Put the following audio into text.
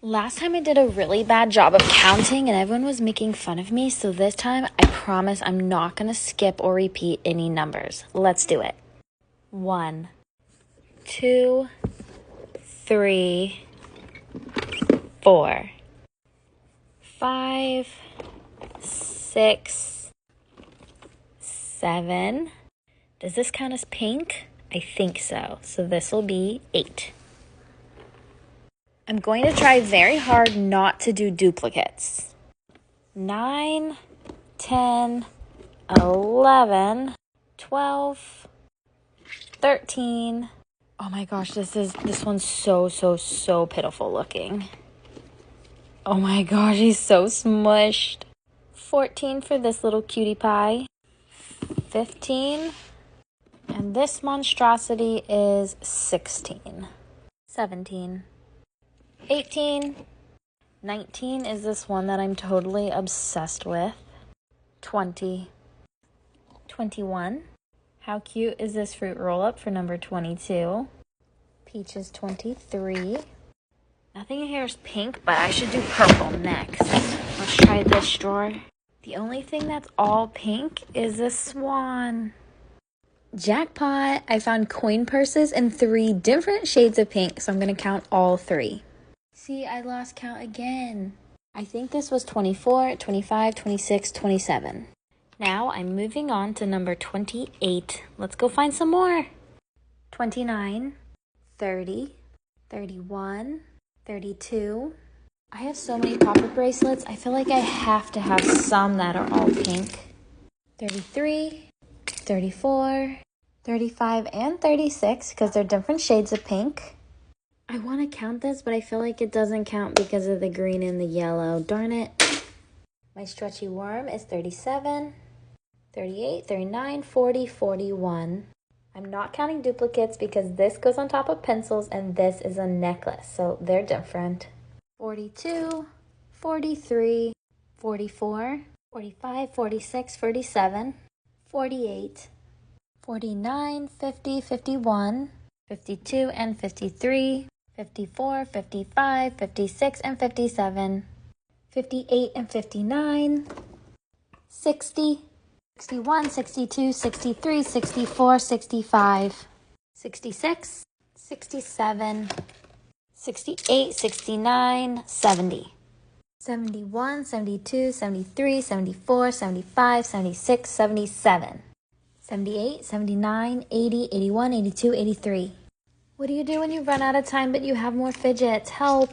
Last time I did a really bad job of counting and everyone was making fun of me, so this time I promise I'm not going to skip or repeat any numbers. Let's do it. 1, 2, 3, 4, 5, 6, 7. Does this count as pink? I think so. So this will be 8. I'm going to try very hard not to do duplicates. 9, 10, 11, 12, 13. Oh my gosh, this one's so pitiful looking. Oh my gosh, he's so smushed. 14 for this little cutie pie. 15. And this monstrosity is 16. 17. 18. 19 is this one that I'm totally obsessed with. 20. 21. How cute is this fruit roll-up for number 22? Peach is 23. Nothing here is pink, but I should do purple next. Let's try this drawer. The only thing that's all pink is a swan. Jackpot! I found coin purses in 3 different shades of pink, so I'm going to count all 3. See, I lost count again. I think this was 24, 25, 26, 27. Now I'm moving on to number 28. Let's go find some more. 29, 30, 31, 32. I have so many popper bracelets. I feel like I have to have some that are all pink. 33, 34, 35, and 36 because they're different shades of pink. I want to count this, but I feel like it doesn't count because of the green and the yellow. Darn it. My stretchy worm is 37, 38, 39, 40, 41. I'm not counting duplicates because this goes on top of pencils and this is a necklace, so they're different. 42, 43, 44, 45, 46, 47, 48, 49, 50, 51, 52, and 53, 54, 55, 56, and 57, 58 and 59, 60, 61, 62, 63, 64, 65, 66, 67, 68, 69, 70, 71, 72, 73, 74, 75, 76, 77, 78, 79, 80, 81, 82, 83. What do you do when you run out of time but you have more fidgets? Help!